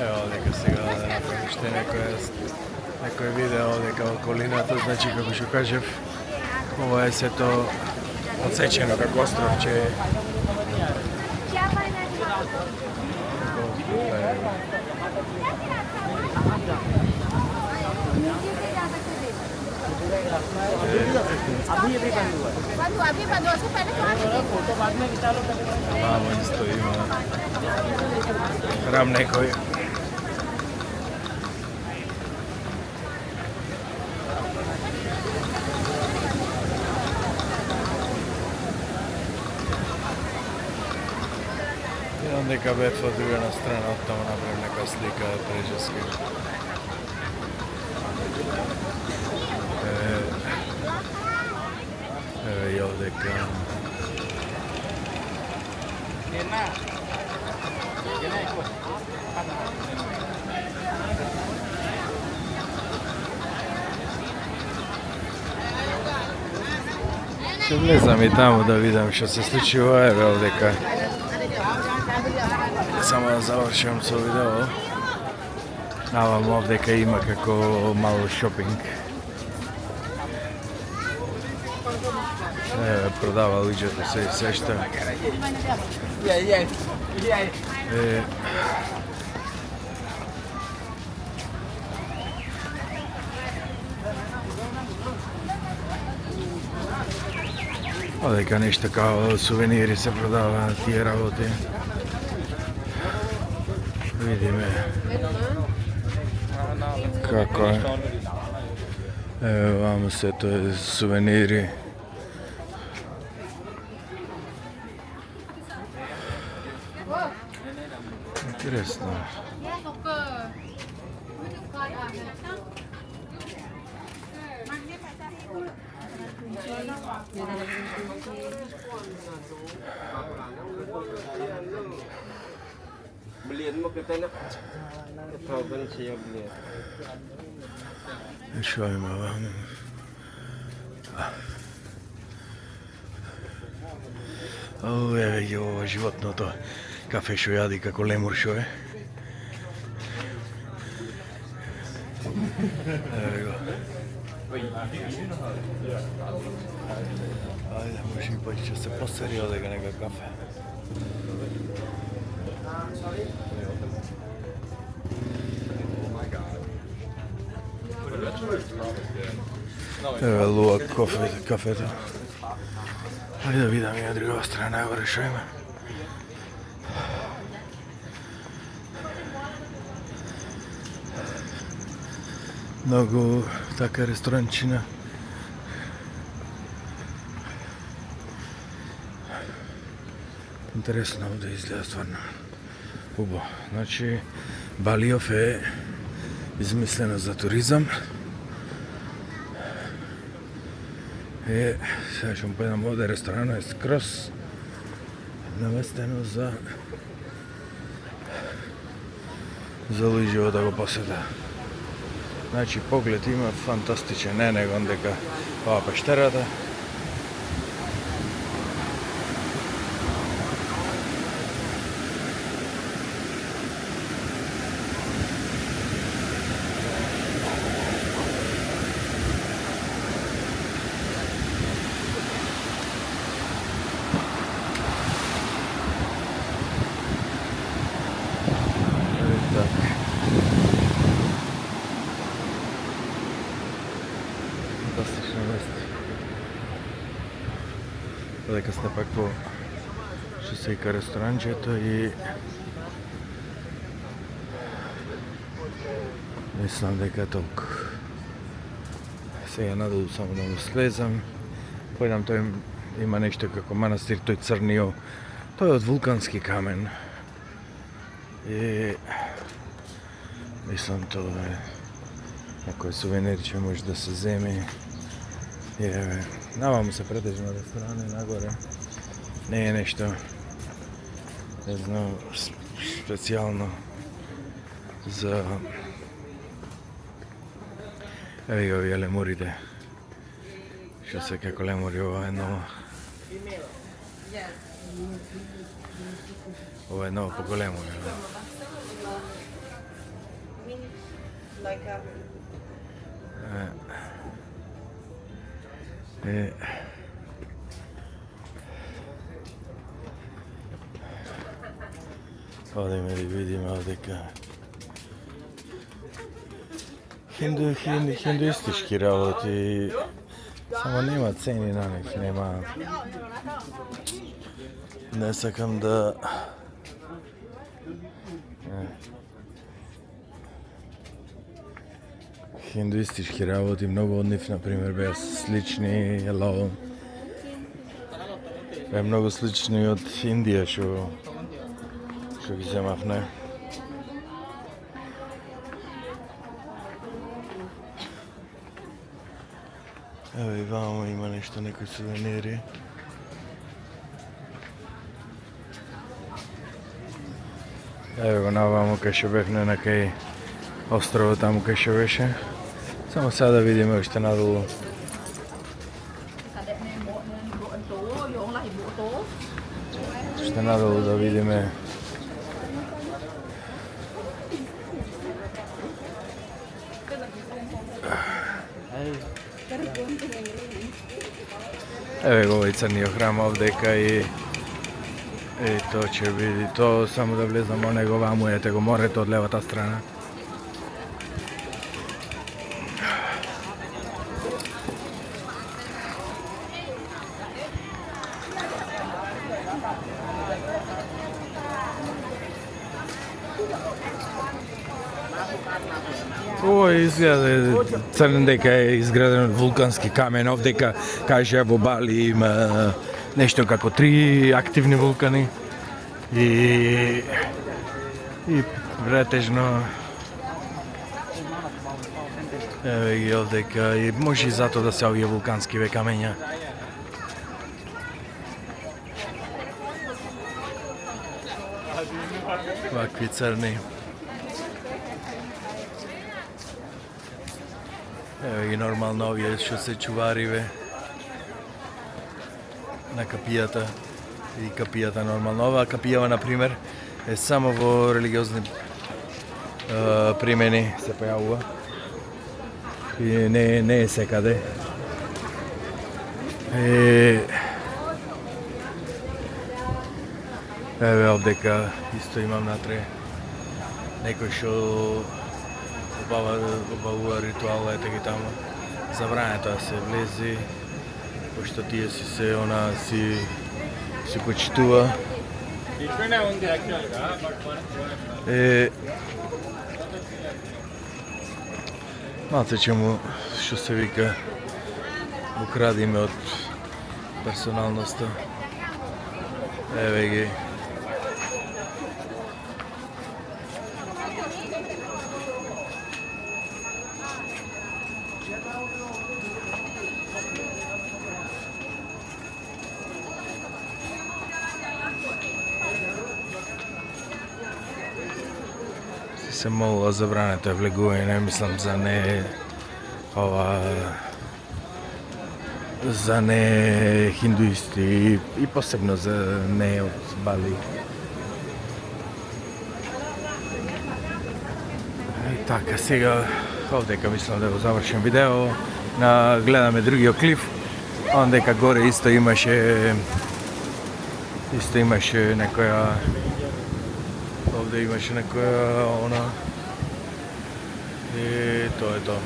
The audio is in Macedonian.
Evo дека сега да направим уште некој видео дека околината, значи како што кажев, ова е сето одсечено како островче. अभी बंद से पहले फोटो बाद में खिंचा लो। Vamo stojimo. Ram nekoj. I onda neka betva druga strana, od tamo napravim neka slika pređeske. Evo i ovdje kao. Ще влезам и таму да видам што се случува, еве овдека. Само да завршам со видео. Навам овдека има како мало шопинг. Продава луѓето се што. Одека нешто као сувенири се продава тие работи. Видиме како е. Ево вамо сето е сувенири. Интересно. Што има вамо? Еве ги ова животното кафе што јади како лемур што е. Еве го. Ајде, може и ќе се посери одека нека кафе. Еве луак кафето. Ајде да видам и на друга страна горе што има. Многу така ресторанчина. Интересно да изгледа стварно. Убаво. Значи Балиов е измислено за туризам. Сега ќе му појдам овде, ресторанот е скроз наместено за луѓе да го посета. Значи поглед има фантастичен, не него дека ова пештерата. Фантастично место. Дека сте пак по што се ика ресторанчето и мислам дека толку. Сега надолу само да му слезам. Појдам, тој има нешто како манастир, тој црнио. Тој е од вулкански камен. И мислам тоа е некој сувенир че може да се земе. И еве, наваму се претежно ресторани нагоре. Не е нешто, не знам, специјално за еве ги овие лемурите. Што се како лемури, ова е ново. Ова е ново поголемо. Одеме да видиме овдека хиндуистички работи, само нема цени на них, нема. Не сакам да хиндуистички работи, многу од нив, например, беа слични, hello. Беа многу слични од Индија, што ги земавме. Ево и вамо има нешто, некои сувенири. Ево го навамо кај што бевме на кај островот таму кај што беше. Само сега да видиме уште надолу. Уште надолу да видиме еве го овој црниот храм овдека и тоа ќе види, тоа само да влезам во него, ваму ете го морето од левата страна. Ова изгледа црн дека е изграден од вулкански камен, овдека кажа во Бали има нешто како 3 активни вулкани и претежно еве ги овдека и може и затоа да се овие вулкански камења. Вакви црни. Ево ги нормално овие што се чувариве на капијата. И капијата нормално. Оваа капијава, например, е само во религиозни примени се појавува. И не е секаде. Еве овдека исто имам натре некој што обавува ритуал, ете ги таму. Забрането да се влези, пошто тие си почитува. Малце чему што се вика украдиме од персоналноста. Еве ги. Се молува забрането е влегување, не мислам за не хиндуисти и посебно за не од Бали. Така, сега овдека мислам да го завршим видео. Гледаме другиот клиф. Ондека горе исто имаше некоја овде имаше некоја и тоа е тоа.